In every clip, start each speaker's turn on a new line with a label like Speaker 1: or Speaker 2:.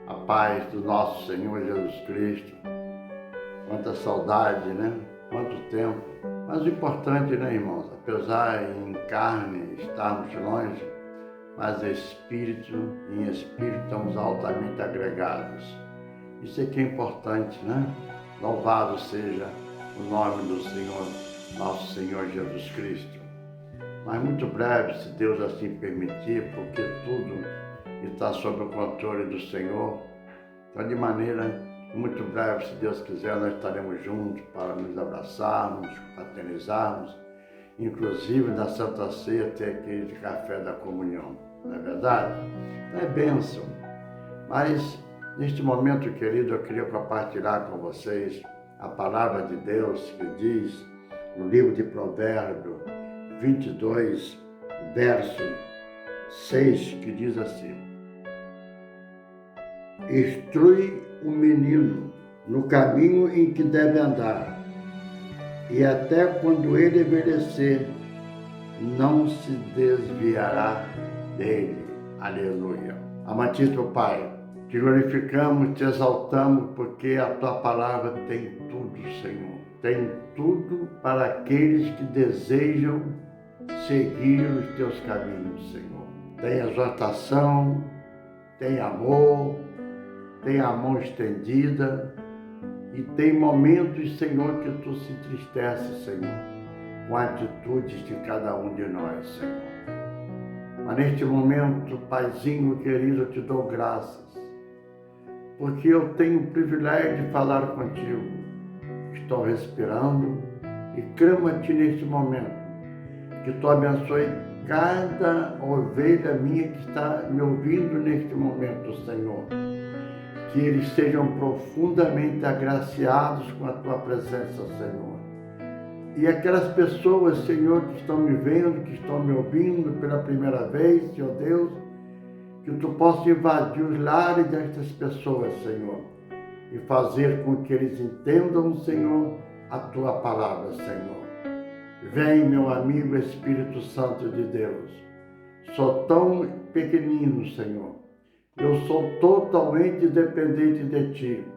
Speaker 1: A paz do nosso Senhor Jesus Cristo. Quanta saudade, né? Quanto tempo. Mas o importante, né, irmãos? Apesar em carne estarmos longe, mas em espírito estamos altamente agregados. Isso é que é importante, né? Louvado seja o nome do Senhor, nosso Senhor Jesus Cristo. Mas muito breve, se Deus assim permitir, porque tudo está sob o controle do Senhor. Então, de maneira muito breve, se Deus quiser, nós estaremos juntos para nos abraçarmos, fraternizarmos, inclusive na Santa Ceia ter aquele café da comunhão. Não é verdade? É bênção. Mas, neste momento, querido, eu queria compartilhar com vocês a palavra de Deus que diz no livro de Provérbios 22, verso 6, que diz assim: instrui o menino no caminho em que deve andar, e até quando ele envelhecer, não se desviará dele. Aleluia. Amantíssimo Pai, te glorificamos, te exaltamos, porque a tua palavra tem tudo, Senhor. Tem tudo para aqueles que desejam seguir os teus caminhos, Senhor. Tem exortação, tem amor, tem a mão estendida e tem momentos, Senhor, que tu se entristece, Senhor, com atitudes de cada um de nós, Senhor. Mas neste momento, Paizinho querido, eu te dou graças, porque eu tenho o privilégio de falar contigo. Estou respirando e clamo a ti neste momento, que tu abençoe cada ovelha minha que está me ouvindo neste momento, Senhor. Que eles sejam profundamente agraciados com a tua presença, Senhor. E aquelas pessoas, Senhor, que estão me vendo, que estão me ouvindo pela primeira vez, Senhor Deus, que tu possa invadir os lares destas pessoas, Senhor, e fazer com que eles entendam, Senhor, a tua palavra, Senhor. Vem, meu amigo Espírito Santo de Deus. Sou tão pequenino, Senhor. Eu sou totalmente dependente de ti.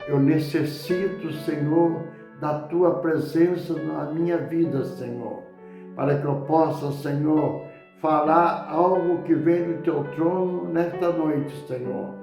Speaker 1: Eu necessito, Senhor, da tua presença na minha vida, Senhor, para que eu possa, Senhor, falar algo que vem do teu trono nesta noite, Senhor,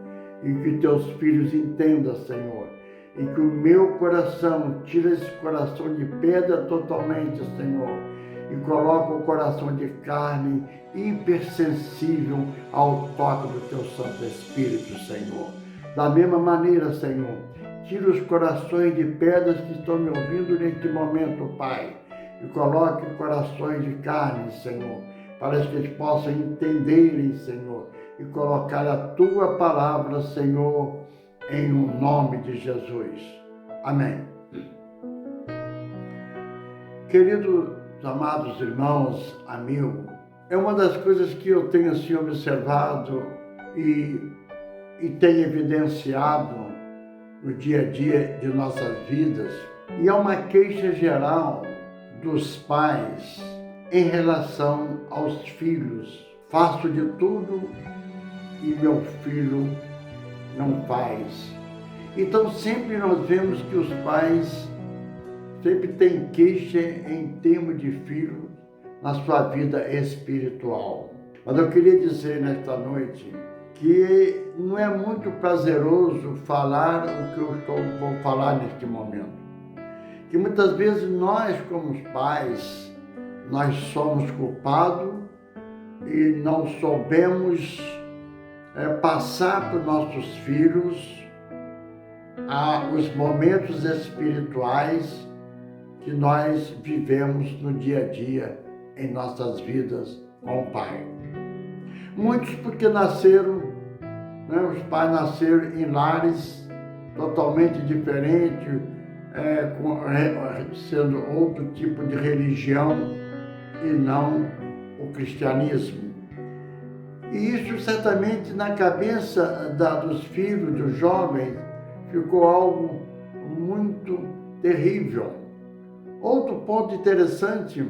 Speaker 1: e que teus filhos entendam, Senhor, e que o meu coração tire esse coração de pedra totalmente, Senhor, e coloque o coração de carne hipersensível ao toque do teu Santo Espírito, Senhor. Da mesma maneira, Senhor, tira os corações de pedras que estão me ouvindo neste momento, Pai, e coloque corações de carne, Senhor, para que eles possam entenderem, Senhor, e colocar a tua palavra, Senhor, em o nome de Jesus. Amém. Queridos amados irmãos, amigos, é uma das coisas que eu tenho assim observado e tenho evidenciado no dia a dia de nossas vidas, e é uma queixa geral dos pais em relação aos filhos. Faço de tudo e meu filho não faz. Então sempre nós vemos que os pais sempre têm queixa em termos de filho na sua vida espiritual. Mas eu queria dizer nesta noite que não é muito prazeroso falar o que eu vou falar neste momento. Que muitas vezes nós, como pais, nós somos culpados e não soubemos passar para os nossos filhos os momentos espirituais que nós vivemos no dia a dia em nossas vidas com o Pai. Muitos porque nasceram, os pais nasceram em lares totalmente diferentes, sendo outro tipo de religião e não o cristianismo. E isso certamente na cabeça dos filhos, dos jovens, ficou algo muito terrível. Outro ponto interessante,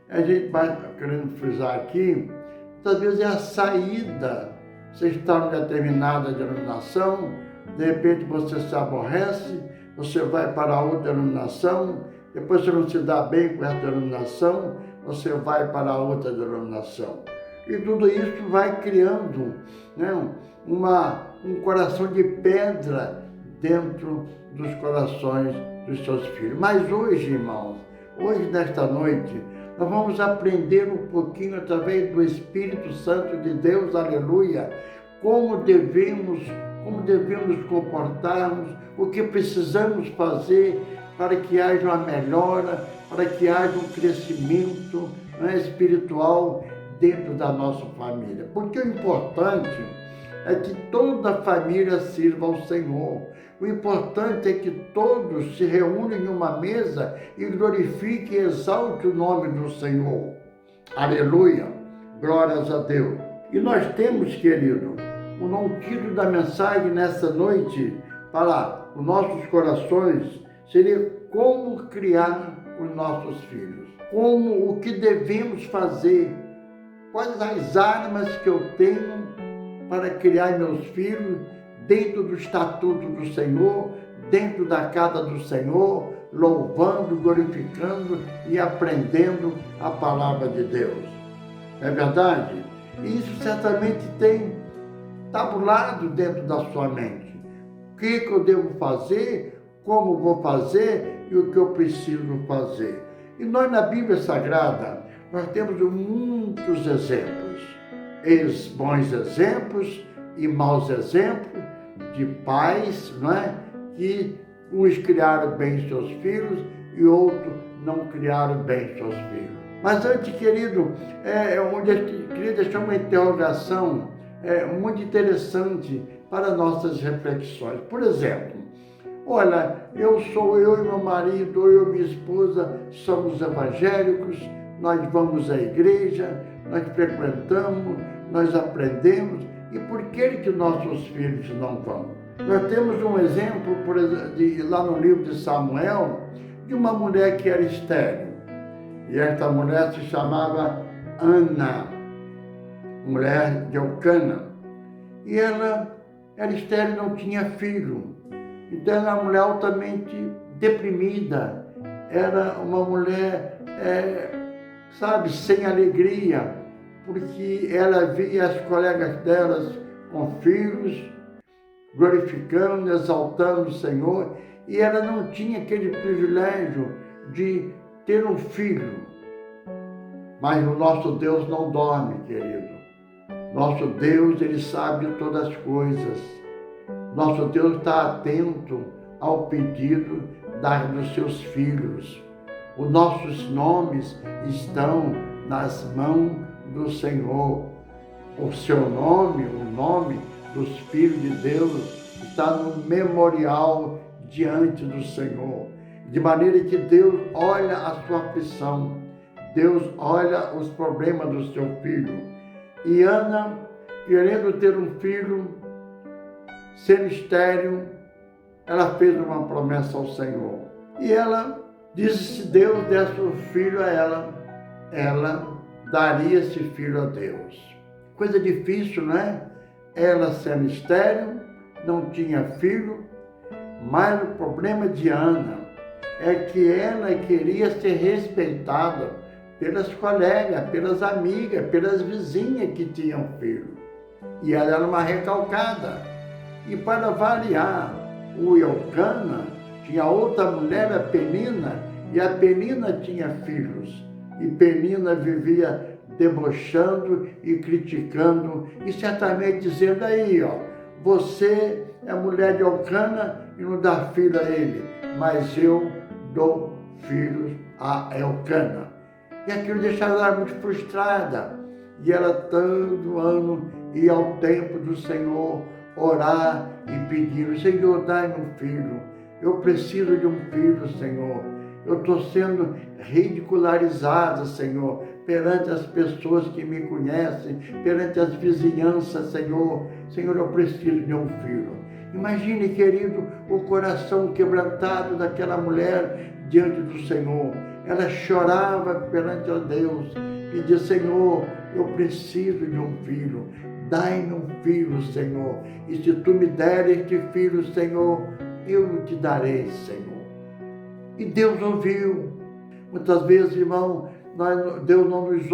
Speaker 1: a gente vai querendo frisar aqui, muitas vezes é a saída Você está em determinada denominação, de repente você se aborrece, você vai para outra denominação, depois você não se dá bem com essa denominação, você vai para outra denominação. E tudo isso vai criando, né, um coração de pedra dentro dos corações dos seus filhos. Mas hoje, irmãos, hoje nesta noite, nós vamos aprender um pouquinho através do Espírito Santo de Deus, aleluia, como devemos comportarmos, o que precisamos fazer para que haja uma melhora, para que haja um crescimento, né, espiritual dentro da nossa família. Porque o importante é que toda a família sirva ao Senhor. O importante é que todos se reúnem em uma mesa e glorifiquem e exaltem o nome do Senhor. Aleluia! Glórias a Deus! E nós temos, querido, o título da mensagem nessa noite para os nossos corações seria como criar os nossos filhos. O que devemos fazer, quais as armas que eu tenho para criar meus filhos dentro do estatuto do Senhor, dentro da casa do Senhor, louvando, glorificando e aprendendo a palavra de Deus. É verdade? E isso certamente tem tabulado dentro da sua mente. O que eu devo fazer, como vou fazer e o que eu preciso fazer. E nós na Bíblia Sagrada, nós temos muitos exemplos, bons exemplos e maus exemplos de pais, não é? Que uns criaram bem seus filhos e outros não criaram bem seus filhos. Mas antes, querido, onde eu queria deixar uma interrogação muito interessante para nossas reflexões. Por exemplo, olha, eu e meu marido, eu e minha esposa somos evangélicos, nós vamos à igreja, nós frequentamos, nós aprendemos, e por que nossos filhos não vão? Nós temos um exemplo, lá no livro de Samuel, de uma mulher que era estéril. E esta mulher se chamava Ana, mulher de Eucana. E ela era estéril e não tinha filho. Então era uma mulher altamente deprimida. Era uma mulher, sem alegria, porque ela via as colegas delas com filhos, glorificando, exaltando o Senhor, e ela não tinha aquele privilégio de ter um filho. Mas o nosso Deus não dorme, querido. Nosso Deus, Ele sabe de todas as coisas. Nosso Deus está atento ao pedido dos seus filhos. Os nossos nomes estão nas mãos do Senhor. O seu nome, o nome dos filhos de Deus, está no memorial diante do Senhor. De maneira que Deus olha a sua aflição, Deus olha os problemas do seu filho. E Ana, querendo ter um filho, sendo estéril, ela fez uma promessa ao Senhor. E ela disse: se Deus desse um filho a ela daria esse filho a Deus. Coisa difícil, não é? Ela sendo estéril, não tinha filho, mas o problema de Ana é que ela queria ser respeitada pelas colegas, pelas amigas, pelas vizinhas que tinham filho. E ela era uma recalcada. E para variar, o Eucana tinha outra mulher, a Penina, e a Penina tinha filhos. E Penina vivia debochando e criticando, e certamente dizendo: aí, você é mulher de Eucana e não dá filho a ele, mas eu dou filhos a Eucana. E aquilo deixava ela muito frustrada. E ela todo ano ia ao templo do Senhor orar e pedir: Senhor, dai-me um filho. Eu preciso de um filho, Senhor. Eu estou sendo ridicularizada, Senhor, perante as pessoas que me conhecem, perante as vizinhanças, Senhor. Senhor, eu preciso de um filho. Imagine, querido, o coração quebrantado daquela mulher diante do Senhor. Ela chorava perante a Deus e dizia: Senhor, eu preciso de um filho. dai-me um filho, Senhor. E se tu me deres este filho, Senhor, eu te darei, Senhor. E Deus ouviu. Muitas vezes, irmão, Deus não nos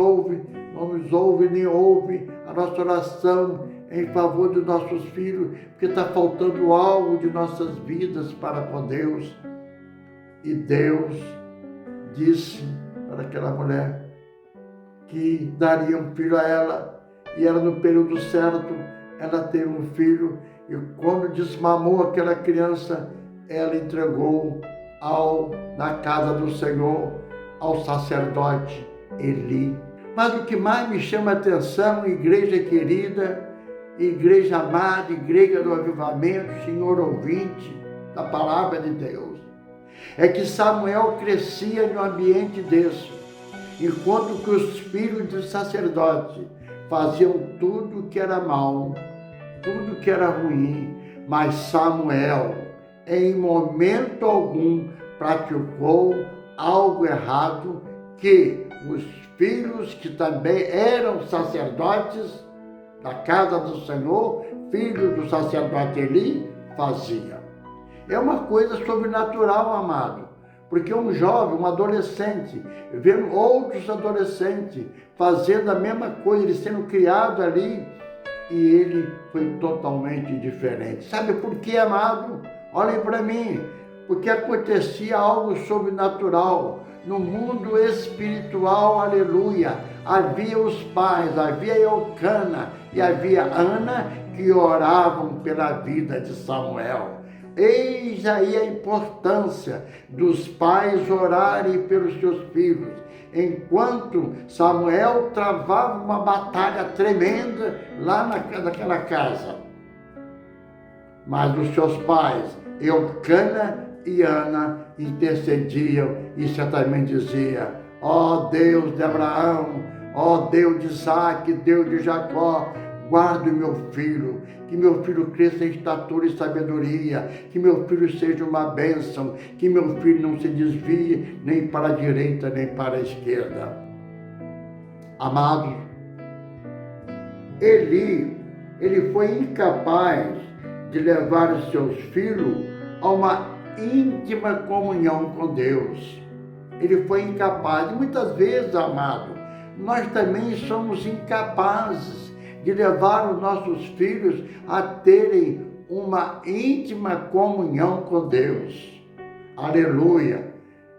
Speaker 1: ouve nem ouve a nossa oração em favor dos nossos filhos, porque está faltando algo de nossas vidas para com Deus. E Deus disse para aquela mulher que daria um filho a ela, e ela, no período certo, ela teve um filho, e quando desmamou aquela criança, ela entregou na casa do Senhor, ao sacerdote Eli. Mas o que mais me chama a atenção, igreja querida, igreja amada, igreja do avivamento, Senhor ouvinte da palavra de Deus, é que Samuel crescia em um ambiente desse, enquanto que os filhos do sacerdote faziam tudo que era mal, tudo que era ruim, mas Samuel, em momento algum, praticou algo errado que os filhos que também eram sacerdotes da casa do Senhor, filhos do sacerdote Eli, faziam. É uma coisa sobrenatural, amado, porque um jovem, um adolescente, vendo outros adolescentes fazendo a mesma coisa, ele sendo criado ali, e ele foi totalmente diferente. Sabe por quê, amado? Olhem para mim, porque acontecia algo sobrenatural no mundo espiritual, aleluia. Havia os pais, havia Eucana e havia Ana que oravam pela vida de Samuel. Eis aí a importância dos pais orarem pelos seus filhos, enquanto Samuel travava uma batalha tremenda lá naquela casa. Mas os seus pais, Eucana e Ana, intercediam e certamente dizia: ó Deus de Abraão, ó Deus de Isaac, Deus de Jacó, guarde o meu filho, que meu filho cresça em estatura e sabedoria, que meu filho seja uma bênção, que meu filho não se desvie nem para a direita nem para a esquerda. Amados, ele foi incapaz de levar os seus filhos a uma íntima comunhão com Deus. Ele foi incapaz. E muitas vezes, amado, nós também somos incapazes de levar os nossos filhos a terem uma íntima comunhão com Deus. Aleluia!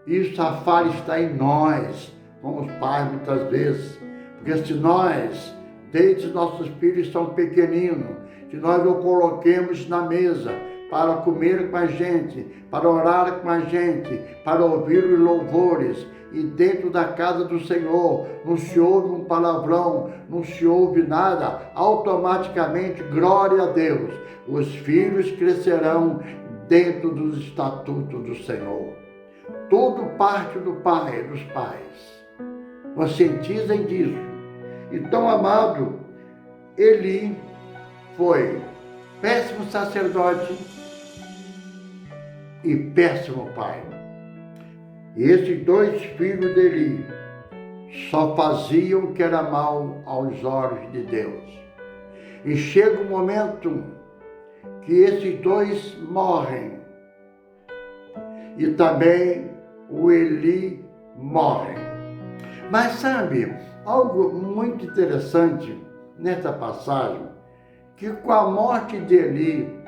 Speaker 1: Isso a falha está em nós, como pais muitas vezes. Porque se nós, desde os nossos filhos são pequeninos, se nós o coloquemos na mesa para comer com a gente, para orar com a gente, para ouvir os louvores, e dentro da casa do Senhor não se ouve um palavrão, não se ouve nada, automaticamente, glória a Deus, os filhos crescerão dentro dos estatutos do Senhor. Tudo parte do Pai, dos pais. Conscientizem disso. Então, amado, Eli foi péssimo sacerdote e péssimo pai. E esses dois filhos dele só faziam o que era mal aos olhos de Deus. E chega um momento que esses dois morrem. E também o Eli morre. Mas sabe, algo muito interessante nessa passagem, que com a morte de Eli,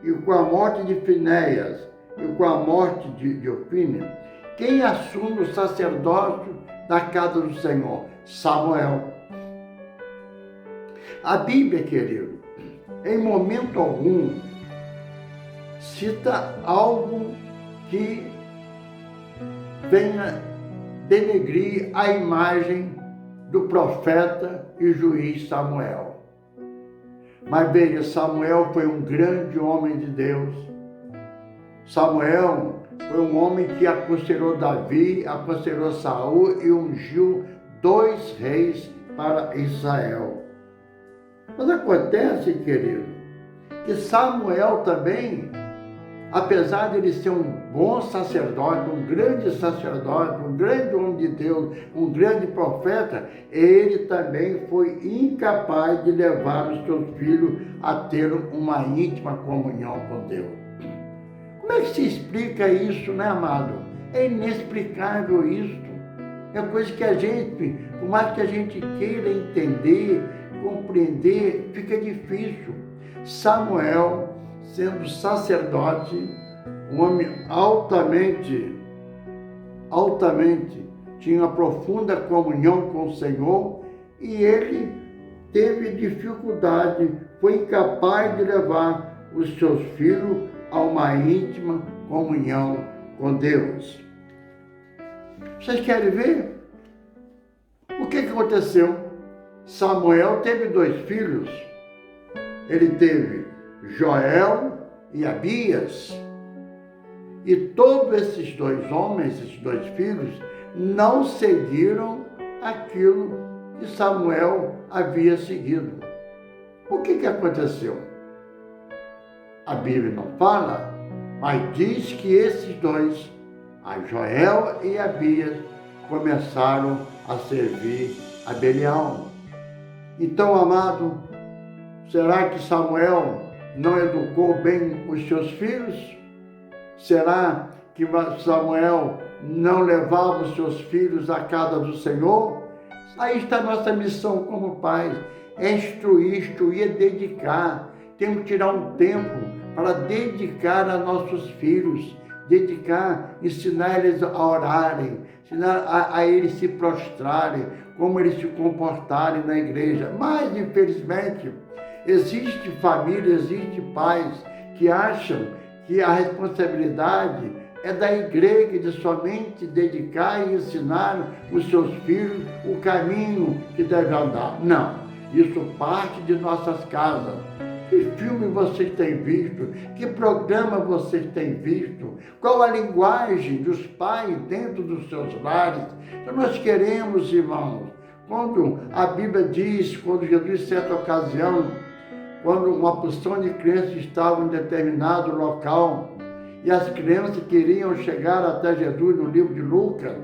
Speaker 1: e com a morte de Finéias, e com a morte de Ofni, quem assume o sacerdócio da casa do Senhor? Samuel. A Bíblia, querido, em momento algum, cita algo que venha denegrir a imagem do profeta e juiz Samuel. Mas veja, Samuel foi um grande homem de Deus. Samuel foi um homem que aconselhou Davi, aconselhou Saul e ungiu 2 reis para Israel. Mas acontece, querido, que Samuel também apesar de ele ser um bom sacerdote, um grande sacerdote, um grande homem de Deus, um grande profeta, ele também foi incapaz de levar os seus filhos a ter uma íntima comunhão com Deus. Como é que se explica isso, né, amado? É inexplicável isso. É coisa que a gente, por mais que a gente queira entender, compreender, fica difícil. Samuel, sendo sacerdote, um homem altamente, tinha profunda comunhão com o Senhor, e ele teve dificuldade, foi incapaz de levar os seus filhos a uma íntima comunhão com Deus. Vocês querem ver? O que aconteceu? Samuel teve 2 filhos. Ele teve Joel e Abias. E todos esses 2 homens, esses 2 filhos, não seguiram aquilo que Samuel havia seguido. O que aconteceu? A Bíblia não fala, mas diz que esses 2, a Joel e Abias, começaram a servir a Belial. Então, amado, será que Samuel não educou bem os seus filhos? Será que Samuel não levava os seus filhos à casa do Senhor? Aí está a nossa missão como pais, é instruir, dedicar. Temos que tirar um tempo para dedicar a nossos filhos, ensinar eles a orarem, ensinar a eles se prostrarem, como eles se comportarem na igreja. Mas, infelizmente, existe família, existe pais que acham que a responsabilidade é da igreja de somente dedicar e ensinar os seus filhos o caminho que deve andar. Não, isso parte de nossas casas. Que filme vocês têm visto? Que programa vocês têm visto? Qual a linguagem dos pais dentro dos seus lares? Então nós queremos, irmãos, quando a Bíblia diz, quando Jesus, em certa ocasião, quando uma porção de crianças estavam em determinado local, e as crianças queriam chegar até Jesus, no livro de Lucas,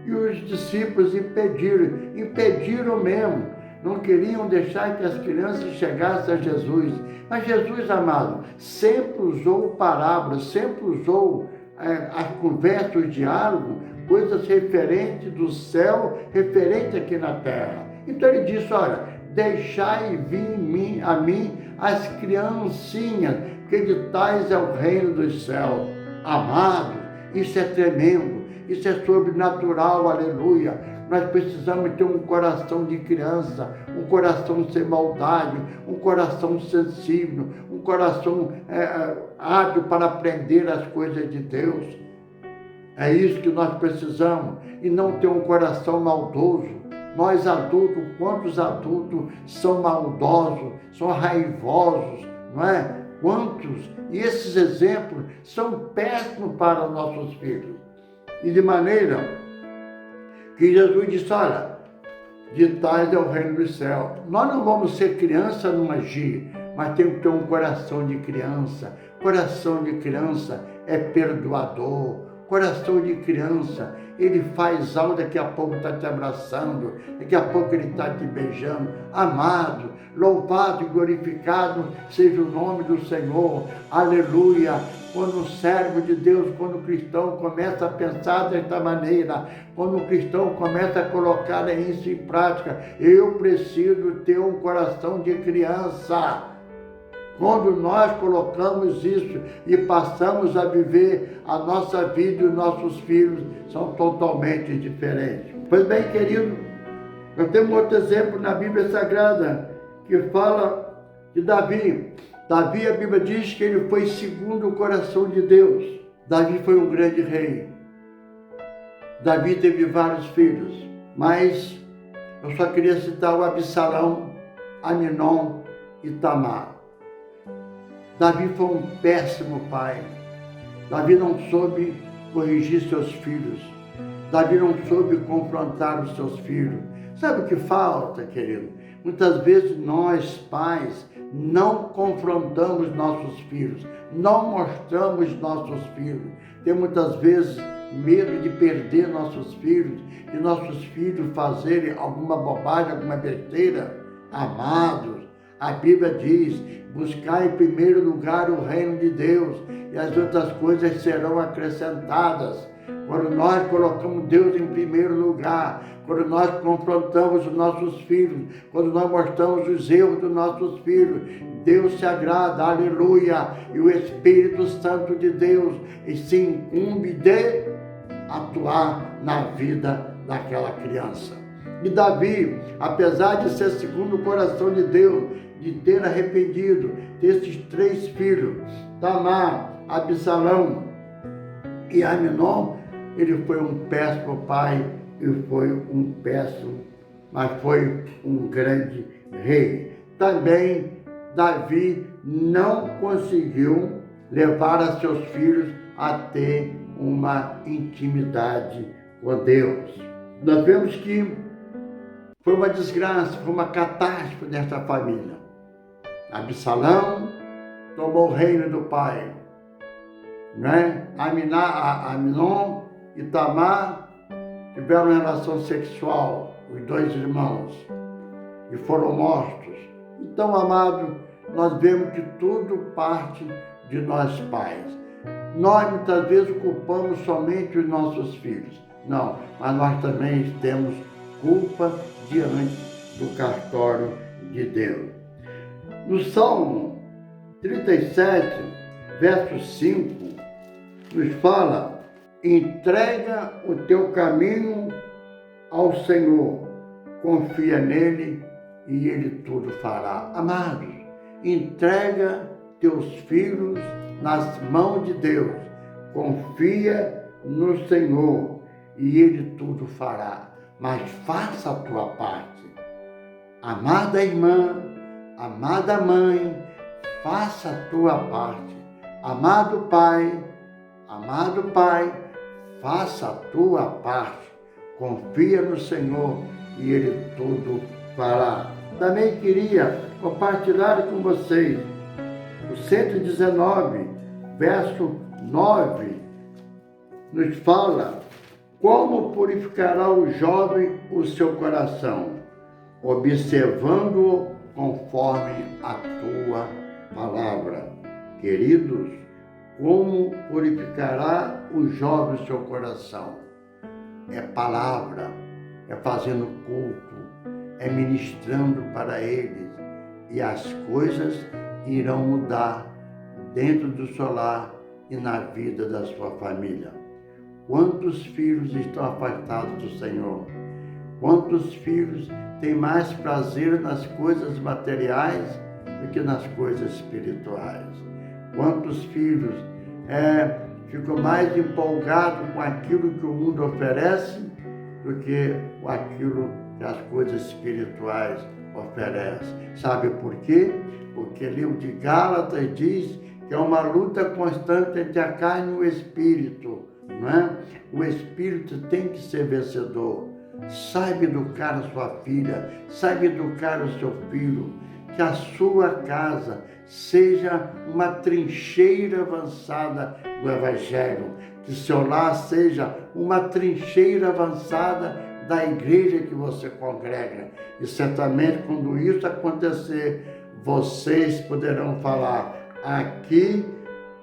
Speaker 1: e os discípulos impediram mesmo, não queriam deixar que as crianças chegassem a Jesus. Mas Jesus, amado, sempre usou parábolas, sempre usou a conversa, o diálogo, coisas referentes do céu, referentes aqui na terra. Então ele disse, olha, deixai vir a mim as criancinhas, que de tais é o reino dos céus. Amado, isso é tremendo, isso é sobrenatural, aleluia. Nós precisamos ter um coração de criança, um coração sem maldade, um coração sensível, um coração hábil para aprender as coisas de Deus. É isso que nós precisamos, e não ter um coração maldoso. Nós adultos, quantos adultos são maldosos, são raivosos, não é? Quantos? E esses exemplos são péssimos para nossos filhos. E de maneira que Jesus disse, olha, de tais é o reino do céu. Nós não vamos ser criança no agir, mas temos que ter um coração de criança. Coração de criança é perdoador. Coração de criança, ele faz algo, daqui a pouco está te abraçando, daqui a pouco ele está te beijando. Amado, louvado e glorificado seja o nome do Senhor. Aleluia. Quando o servo de Deus, quando o cristão começa a pensar desta maneira, quando o cristão começa a colocar isso em prática, eu preciso ter um coração de criança. Quando nós colocamos isso e passamos a viver a nossa vida, e os nossos filhos são totalmente diferentes. Pois bem, querido, nós temos outro exemplo na Bíblia Sagrada que fala de Davi. Davi, a Bíblia diz que ele foi segundo o coração de Deus. Davi foi um grande rei. Davi teve vários filhos, mas eu só queria citar o Absalão, Aminon e Tamar. Davi foi um péssimo pai. Davi não soube corrigir seus filhos. Davi não soube confrontar os seus filhos. Sabe o que falta, querido? Muitas vezes nós, pais, não confrontamos nossos filhos, não mostramos nossos filhos. Tem muitas vezes medo de perder nossos filhos, de nossos filhos fazerem alguma bobagem, alguma besteira. Amados, a Bíblia diz: buscar em primeiro lugar o reino de Deus e as outras coisas serão acrescentadas. Quando nós colocamos Deus em primeiro lugar, quando nós confrontamos os nossos filhos, quando nós mostramos os erros dos nossos filhos, Deus se agrada, aleluia, e o Espírito Santo de Deus se incumbe de atuar na vida daquela criança. E Davi, apesar de ser segundo o coração de Deus, de ter arrependido desses 3 filhos, Tamar, Absalão e Aminon, ele foi um péssimo pai e foi um péssimo, mas foi um grande rei. Também Davi não conseguiu levar a seus filhos a ter uma intimidade com Deus. Nós vemos que foi uma desgraça, foi uma catástrofe nesta família. Absalão tomou o reino do pai, né? Aminon e Tamar tiveram relação sexual, os 2 irmãos, e foram mortos. Então, amado, nós vemos que tudo parte de nós pais. Nós muitas vezes culpamos somente os nossos filhos. Não, mas nós também temos culpa diante do cartório de Deus. No Salmo 37, verso 5, nos fala: entrega o teu caminho ao Senhor, confia nele e ele tudo fará. Amados, entrega teus filhos nas mãos de Deus, confia no Senhor e ele tudo fará. Mas faça a tua parte. Amada irmã, amada mãe, faça a tua parte. Amado pai, faça a tua parte. Confia no Senhor e ele tudo fará. Também queria compartilhar com vocês o 119, verso 9, nos fala: como purificará o jovem o seu coração, observando-o conforme a tua palavra. Queridos, como purificará o jovem o seu coração? É palavra, é fazendo culto, é ministrando para eles, e as coisas irão mudar dentro do seu lar e na vida da sua família. Quantos filhos estão afastados do Senhor? Quantos filhos têm mais prazer nas coisas materiais do que nas coisas espirituais? Quantos filhos ficam mais empolgados com aquilo que o mundo oferece do que com aquilo que as coisas espirituais oferecem? Sabe por quê? Porque o livro de Gálatas diz que é uma luta constante entre a carne e o espírito, não é? O espírito tem que ser vencedor. Saiba educar a sua filha, saiba educar o seu filho, que a sua casa seja uma trincheira avançada do Evangelho, que seu lar seja uma trincheira avançada da igreja que você congrega. E certamente, quando isso acontecer, vocês poderão falar: aqui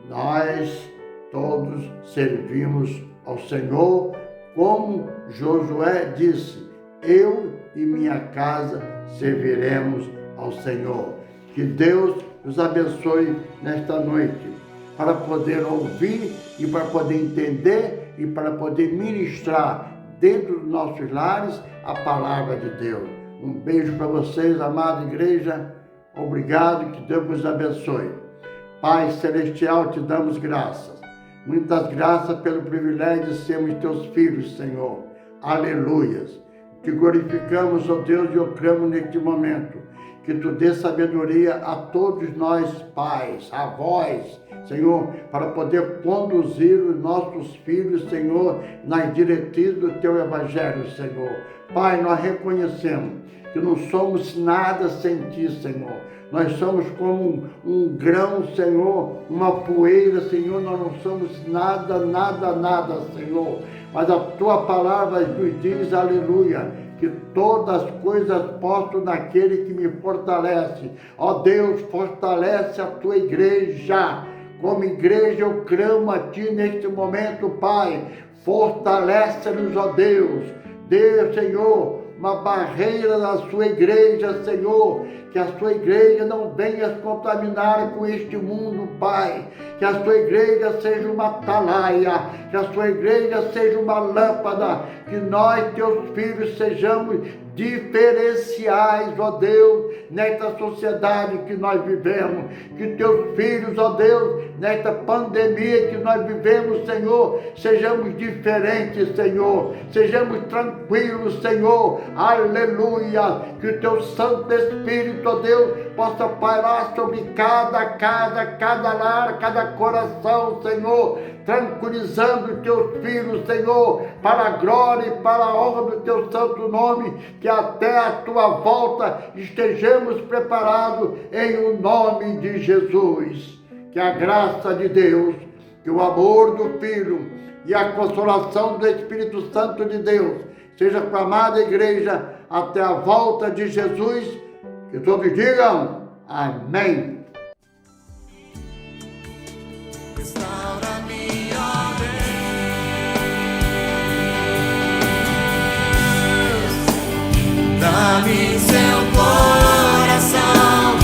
Speaker 1: nós todos servimos ao Senhor, como Josué disse: eu e minha casa serviremos ao Senhor. Que Deus nos abençoe nesta noite, para poder ouvir e para poder entender e para poder ministrar dentro dos nossos lares a palavra de Deus. Um beijo para vocês, amada igreja. Obrigado, que Deus vos abençoe. Pai Celestial, te damos graças. Muitas graças pelo privilégio de sermos teus filhos, Senhor. Aleluias. Te glorificamos, ó Deus, e eu clamo neste momento que tu dê sabedoria a todos nós, pais, avós, Senhor, para poder conduzir os nossos filhos, Senhor, nas diretrizes do teu Evangelho, Senhor. Pai, nós reconhecemos que não somos nada sem ti, Senhor. Nós somos como um grão, Senhor, uma poeira, Senhor. Nós não somos nada, nada, nada, Senhor. Mas a Tua palavra nos diz, aleluia, que todas as coisas posso naquele que me fortalece. Ó Deus, fortalece a Tua igreja. Como igreja eu clamo a Ti neste momento, Pai. Fortalece-nos, ó Deus. Deus, Senhor, uma barreira da Sua igreja, Senhor. Que a Sua igreja não venha se contaminar com este mundo, Pai. Que a Sua igreja seja uma atalaia. Que a Sua igreja seja uma lâmpada. Que nós, Teus filhos, sejamos diferenciais, ó Deus, nesta sociedade que nós vivemos. Que Teus filhos, ó Deus, nesta pandemia que nós vivemos, Senhor, sejamos diferentes, Senhor. Sejamos tranquilos, Senhor. Aleluia. Que o Teu Santo Espírito, ó Deus, possa parar sobre cada casa, cada lar, cada coração, Senhor, tranquilizando os Teus filhos, Senhor, para a glória e para a honra do Teu santo nome, que até a Tua volta estejamos preparados em o nome de Jesus. Que a graça de Deus, que o amor do Filho e a consolação do Espírito Santo de Deus seja com a amada igreja até a volta de Jesus. Que todos digam amém.
Speaker 2: Restaura-me, ó Deus, dá-me seu coração,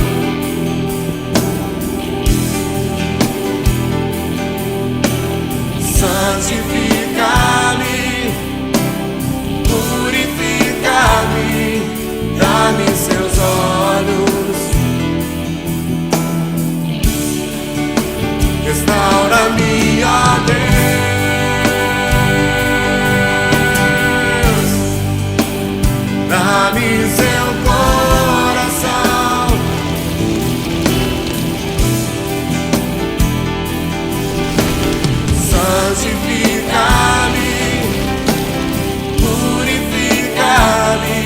Speaker 2: santifica-me, purifica-me, dá-me seus olhos, restaura-me, ó Deus, dá-me seu coração, santifica-me, purifica-me,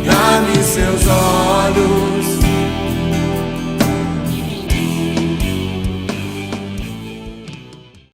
Speaker 2: dá-me seus olhos,